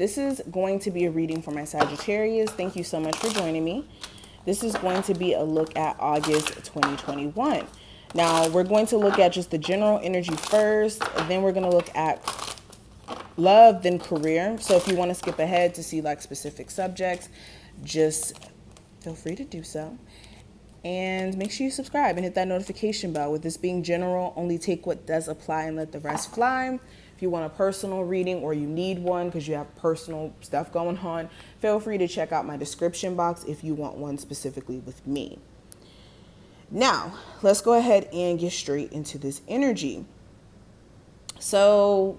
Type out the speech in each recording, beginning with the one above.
This is going to be a reading for my Sagittarius. Thank you so much for joining me. This is going to be a look at August 2021. Now, we're going to look at just the general energy first, and then we're going to look at love, then career. So if you want to skip ahead to see like specific subjects, just feel free to do so. And make sure you subscribe and hit that notification bell. With this being general, only take what does apply and let the rest fly. If you want a personal reading or you need one because you have personal stuff going on, feel free to check out my description box if you want one specifically with me. Now, let's go ahead and get straight into this energy. So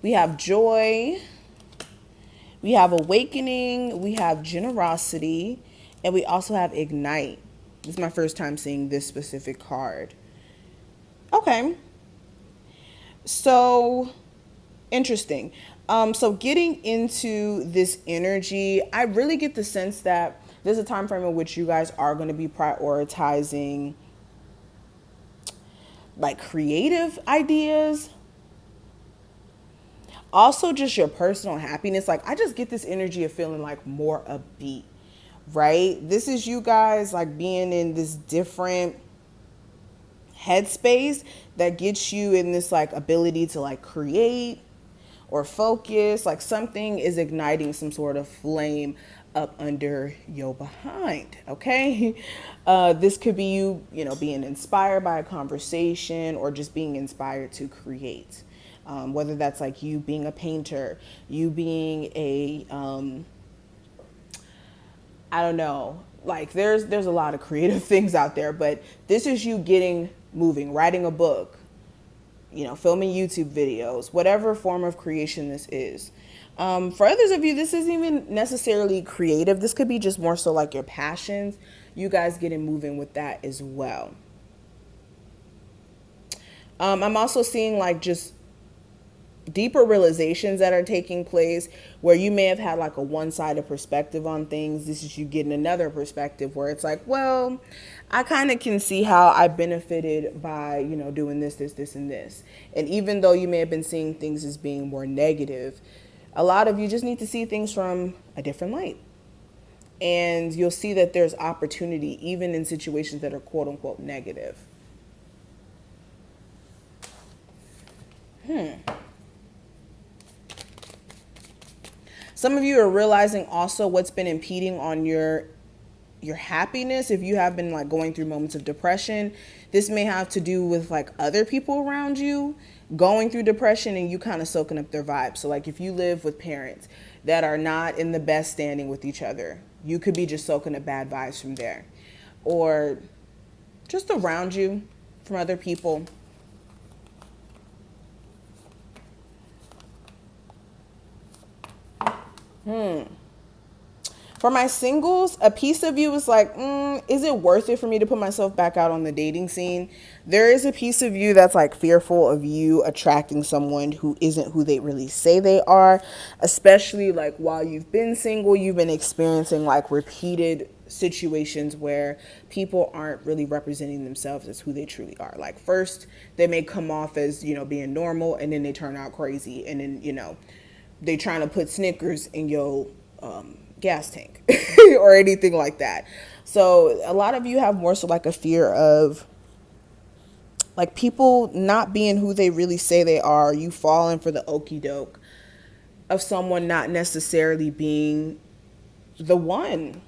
we have joy, we have awakening, we have generosity, and we also have ignite. This is my first time seeing this specific card. Okay. So interesting. So getting into this energy, I really get the sense that there's a time frame in which you guys are going to be prioritizing like creative ideas. Also just your personal happiness. Like I just get this energy of feeling like more upbeat, right? This is you guys like being in this different headspace that gets you in this like ability to like create or focus, like something is igniting some sort of flame up under your behind. Okay. This could be you know, being inspired by a conversation or just being inspired to create. Whether that's like you being a painter, you being a, I don't know, like there's a lot of creative things out there, but this is you getting moving, writing a book, you know, filming YouTube videos, whatever form of creation this is. For others of you, this isn't even necessarily creative. This could be just more so like your passions. You guys getting moving with that as well. I'm also seeing like just deeper realizations that are taking place where you may have had like a one-sided perspective on things. This is you getting another perspective where it's like, well, I kind of can see how I benefited by, you know, doing this, and this. And even though you may have been seeing things as being more negative, a lot of you just need to see things from a different light. And you'll see that there's opportunity even in situations that are quote unquote negative. Some of you are realizing also what's been impeding on your happiness. If you have been like going through moments of depression, this may have to do with like other people around you going through depression and you kind of soaking up their vibes. So like if you live with parents that are not in the best standing with each other, you could be just soaking up bad vibes from there, or just around you from other people. For my singles, a piece of you is like, is it worth it for me to put myself back out on the dating scene? There is a piece of you that's like fearful of you attracting someone who isn't who they really say they are, especially like while you've been single, you've been experiencing like repeated situations where people aren't really representing themselves as who they truly are. Like first, they may come off as, you know, being normal, and then they turn out crazy, and then, you know, they trying to put Snickers in your gas tank or anything like that. So a lot of you have more so like a fear of like people not being who they really say they are. You falling for the okie doke of someone not necessarily being the one.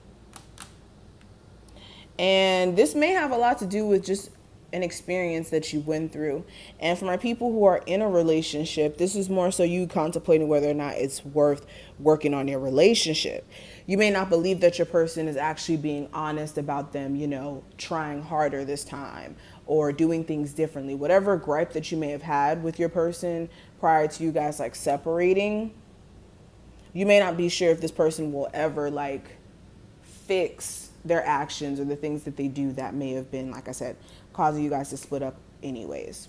And this may have a lot to do with just an experience that you went through. And for my people who are in a relationship, this is more so you contemplating whether or not it's worth working on your relationship. You may not believe that your person is actually being honest about them, you know, trying harder this time or doing things differently. Whatever gripe that you may have had with your person prior to you guys like separating, you may not be sure if this person will ever like fix their actions or the things that they do that may have been, like I said, causing you guys to split up anyways.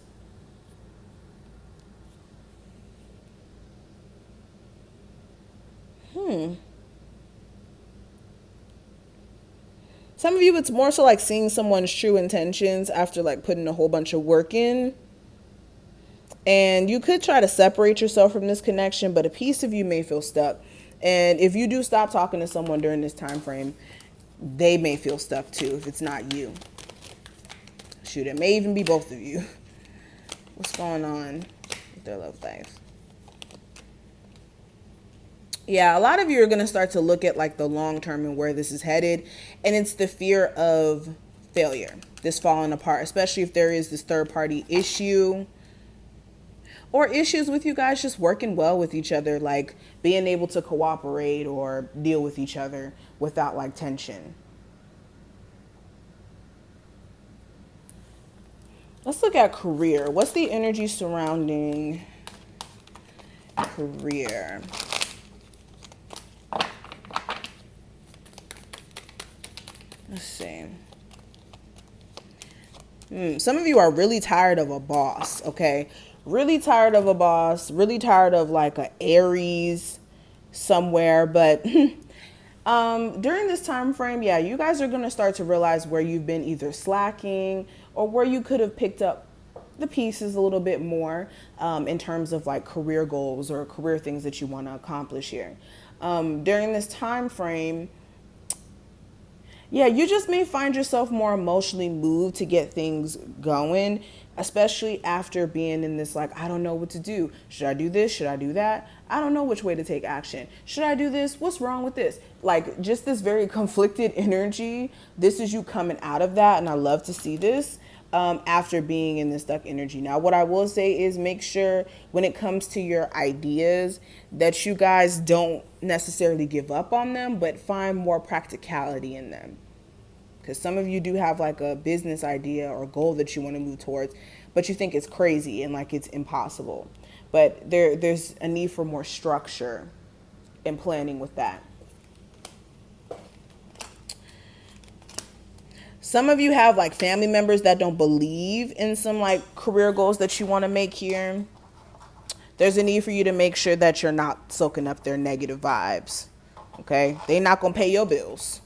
Some of you, it's more so like seeing someone's true intentions after like putting a whole bunch of work in. And you could try to separate yourself from this connection, but a piece of you may feel stuck. And if you do stop talking to someone during this time frame, they may feel stuck too if it's not you. Shoot, it may even be both of you. What's going on with their love life? Yeah, a lot of you are going to start to look at like the long term and where this is headed. And it's the fear of failure, this falling apart, especially if there is this third party issue or issues with you guys just working well with each other, like being able to cooperate or deal with each other without like tension. Let's look at career. What's the energy surrounding career? Let's see. Some of you are really tired of a boss, okay? Really tired of a boss, really tired of like a Aries somewhere. But during this time frame, yeah, you guys are going to start to realize where you've been either slacking or where you could have picked up the pieces a little bit more in terms of like career goals or career things that you want to accomplish here. During this time frame, yeah, you just may find yourself more emotionally moved to get things going, especially after being in this, like, I don't know what to do. Should I do this? Should I do that? I don't know which way to take action. Should I do this? What's wrong with this? Like, just this very conflicted energy. This is you coming out of that, and I love to see this after being in this stuck energy. Now, what I will say is make sure when it comes to your ideas that you guys don't necessarily give up on them, but find more practicality in them. Because some of you do have like a business idea or goal that you want to move towards, but you think it's crazy and like it's impossible. But there's a need for more structure and planning with that. Some of you have like family members that don't believe in some like career goals that you want to make here. There's a need for you to make sure that you're not soaking up their negative vibes. Okay? They're not going to pay your bills.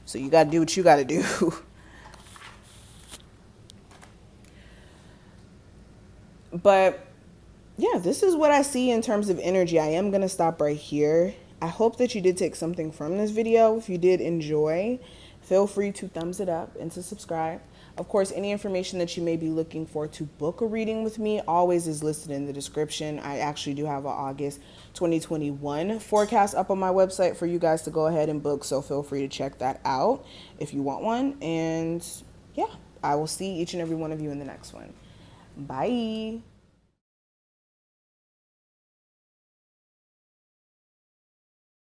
So you got to do what you got to do. But yeah, this is what I see in terms of energy. I am going to stop right here. I hope that you did take something from this video. If you did enjoy, feel free to thumbs it up and to subscribe. Of course, any information that you may be looking for to book a reading with me always is listed in the description. I actually do have an August 2021 forecast up on my website for you guys to go ahead and book. So feel free to check that out if you want one. And yeah, I will see each and every one of you in the next one. Bye.